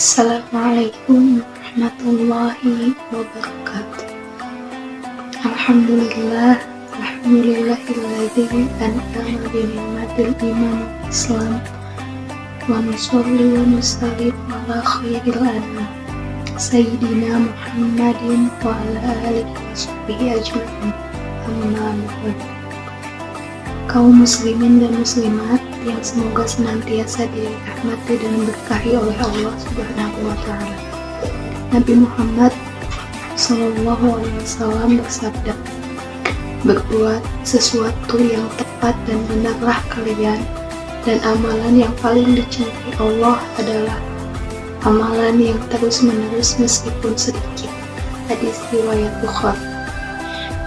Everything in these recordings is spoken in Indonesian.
Assalamualaikum warahmatullahi wabarakatuh. Alhamdulillah, alhamdulillahilladzi an'ama bi ni'matil iman wal islam wa nusalli wa nusallim ala khairil anam sayyidina Muhammadin wa ala alihi wa sahbihi ajma'in. Amma ba'd. Kaum muslimin dan muslimat yang semoga senantiasa dirahmati dan diberkahi oleh Allah Subhanahu wa Ta'ala. Nabi Muhammad Sallallahu Alaihi Wasallam bersabda, "Berbuat sesuatu yang tepat dan benarlah kalian, dan amalan yang paling dicintai Allah adalah amalan yang terus-menerus meskipun sedikit." Hadis riwayat Bukhari.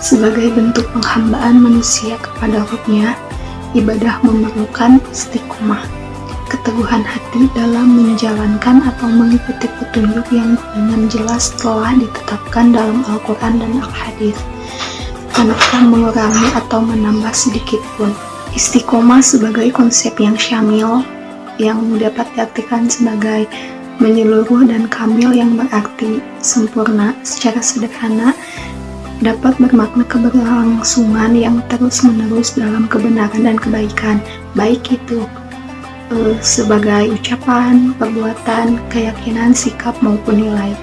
Sebagai bentuk penghambaan manusia kepada Rabb-Nya, ibadah memerlukan istiqomah, keteguhan hati dalam menjalankan atau mengikuti petunjuk yang dengan jelas telah ditetapkan dalam Al-Quran dan Al-Hadis, tanpa mengurangi atau menambah sedikit pun. Istiqomah sebagai konsep yang syamil, yang dapat diartikan sebagai menyeluruh dan kamil, yang berarti sempurna. Secara sederhana, dapat bermakna keberlangsungan yang terus-menerus dalam kebenaran dan kebaikan, baik itu sebagai ucapan, perbuatan, keyakinan, sikap, maupun nilai.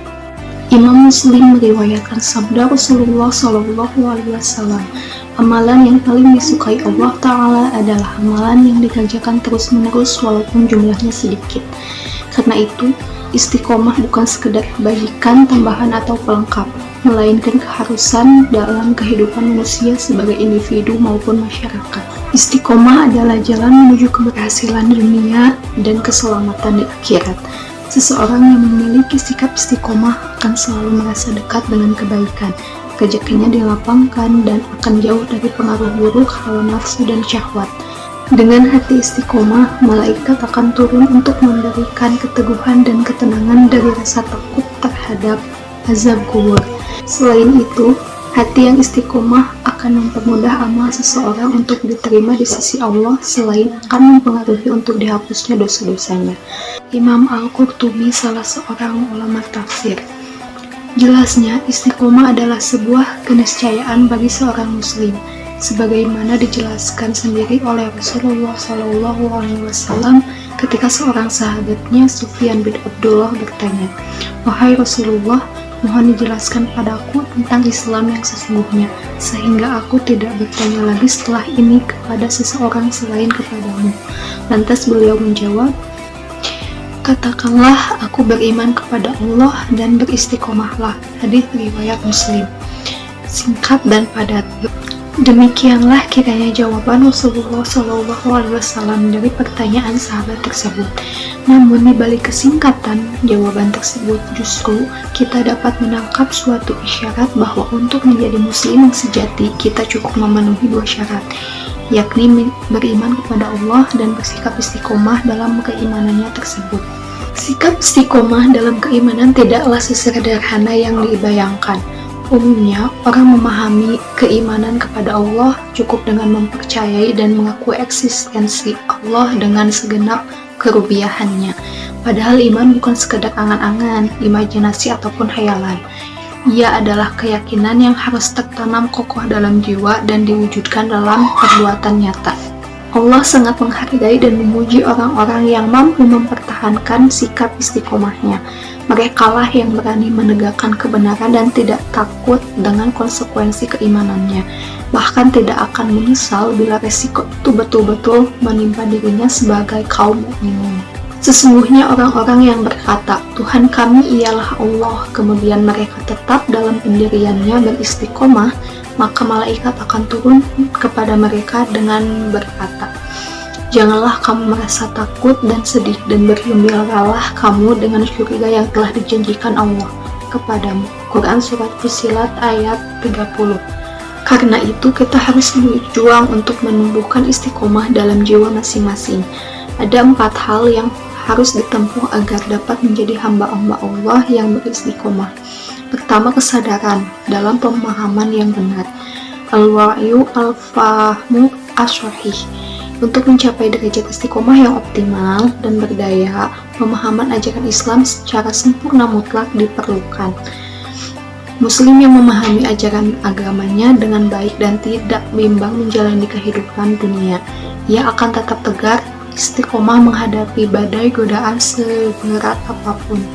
Imam Muslim meriwayatkan sabda Rasulullah Shallallahu Alaihi Wasallam, "Amalan yang paling disukai Allah Ta'ala adalah amalan yang dikerjakan terus-menerus walaupun jumlahnya sedikit." Karena itu, istiqomah bukan sekedar kebajikan tambahan atau pelengkap, melainkan keharusan dalam kehidupan manusia sebagai individu maupun masyarakat. Istiqomah adalah jalan menuju keberhasilan dunia dan keselamatan di akhirat. Seseorang yang memiliki sikap istiqomah akan selalu merasa dekat dengan kebaikan, rezekinya dilapangkan, dan akan jauh dari pengaruh buruk hawa nafsu dan syahwat. Dengan hati istiqomah, malaikat akan turun untuk memberikan keteguhan dan ketenangan dari rasa takut terhadap azab kubur. Selain itu, hati yang istiqomah akan mempermudah amal seseorang untuk diterima di sisi Allah, selain akan mempengaruhi untuk dihapusnya dosa-dosanya. Imam Al-Qurtubi, salah seorang ulama tafsir, jelasnya istiqomah adalah sebuah keniscayaan bagi seorang muslim, sebagaimana dijelaskan sendiri oleh Rasulullah Shallallahu Alaihi Wasallam ketika seorang sahabatnya, Sufyan bin Abdullah, bertanya, "Wahai Rasulullah, mohon dijelaskan padaku tentang Islam yang sesungguhnya, sehingga aku tidak bertanya lagi setelah ini kepada seseorang selain kepadamu." Lantas beliau menjawab, "Katakanlah, aku beriman kepada Allah dan beristiqomahlah." Hadis riwayat Muslim. Singkat dan padat. Demikianlah kiranya jawaban Rasulullah Shallallahu Alaihi Wasallam dari pertanyaan sahabat tersebut. Namun di balik kesingkatan jawaban tersebut, justru kita dapat menangkap suatu isyarat bahwa untuk menjadi muslim yang sejati, kita cukup memenuhi dua syarat, yakni beriman kepada Allah dan bersikap istiqomah dalam keimanannya tersebut. Sikap istiqomah dalam keimanan tidaklah sesederhana yang dibayangkan. Umumnya, orang memahami keimanan kepada Allah cukup dengan mempercayai dan mengakui eksistensi Allah dengan segenap kerubiahannya. Padahal iman bukan sekedar angan-angan, imajinasi, ataupun hayalan. Ia adalah keyakinan yang harus tertanam kokoh dalam jiwa dan diwujudkan dalam perbuatan nyata. Allah sangat menghargai dan memuji orang-orang yang mampu mempertahankan sikap istiqomahnya. Merekalah yang berani menegakkan kebenaran dan tidak takut dengan konsekuensi keimanannya, bahkan tidak akan menyesal bila resiko itu betul-betul menimpa dirinya sebagai kaum mukminin. Sesungguhnya orang-orang yang berkata, "Tuhan kami ialah Allah," kemudian mereka tetap dalam pendiriannya beristiqomah, maka malaikat akan turun kepada mereka dengan berkata, "Janganlah kamu merasa takut dan sedih, dan bergembiralah kamu dengan surga yang telah dijanjikan Allah kepadamu." Quran Surat Fussilat ayat 30. Karena itu kita harus berjuang untuk menumbuhkan istiqomah dalam jiwa masing-masing. Ada 4 hal yang harus ditempuh agar dapat menjadi hamba-hamba Allah yang beristiqomah. Pertama, kesadaran dalam pemahaman yang benar. Al-wa'yu al-fahmu as-sahih, Untuk mencapai derajat istiqomah yang optimal dan berdaya, pemahaman ajaran Islam secara sempurna mutlak diperlukan. Muslim yang memahami ajaran agamanya dengan baik dan tidak bimbang menjalani kehidupan dunia, ia akan tetap tegar, istiqomah menghadapi badai godaan seberat apapun.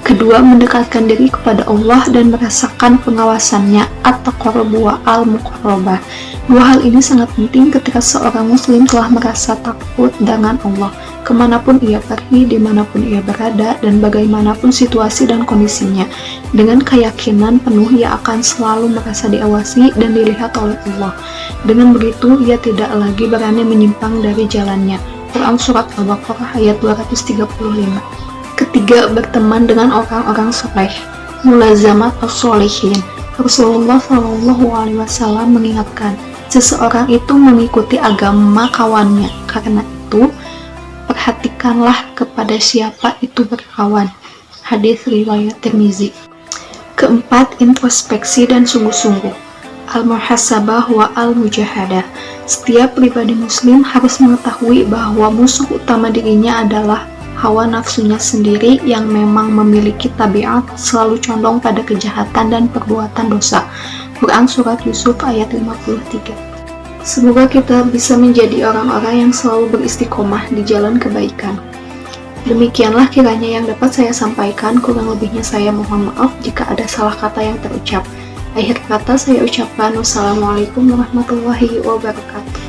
Kedua, mendekatkan diri kepada Allah dan merasakan pengawasannya, at-taqarrub wa al-muqarrabah. Dua hal ini sangat penting ketika seorang muslim telah merasa takut dengan Allah, kemanapun ia pergi, dimanapun ia berada, dan bagaimanapun situasi dan kondisinya. Dengan keyakinan penuh ia akan selalu merasa diawasi dan dilihat oleh Allah. Dengan begitu, ia tidak lagi berani menyimpang dari jalannya. Quran Surat Al-Baqarah ayat 235. Ketiga, berteman dengan orang-orang soleh. Mulazamat as-solihin. Rasulullah SAW mengingatkan, seseorang itu mengikuti agama kawannya. Karena itu, perhatikanlah kepada siapa itu berkawan. Hadis riwayat Tirmizi. Keempat, introspeksi dan sungguh-sungguh. Al-muhasabah wa al-mujahadah. Setiap pribadi muslim harus mengetahui bahwa musuh utama dirinya adalah hawa nafsunya sendiri yang memang memiliki tabiat selalu condong pada kejahatan dan perbuatan dosa. Quran Surat Yusuf ayat 53. Semoga kita bisa menjadi orang-orang yang selalu beristiqomah di jalan kebaikan. Demikianlah kiranya yang dapat saya sampaikan, kurang lebihnya saya mohon maaf jika ada salah kata yang terucap. Akhir kata saya ucapkan wassalamualaikum warahmatullahi wabarakatuh.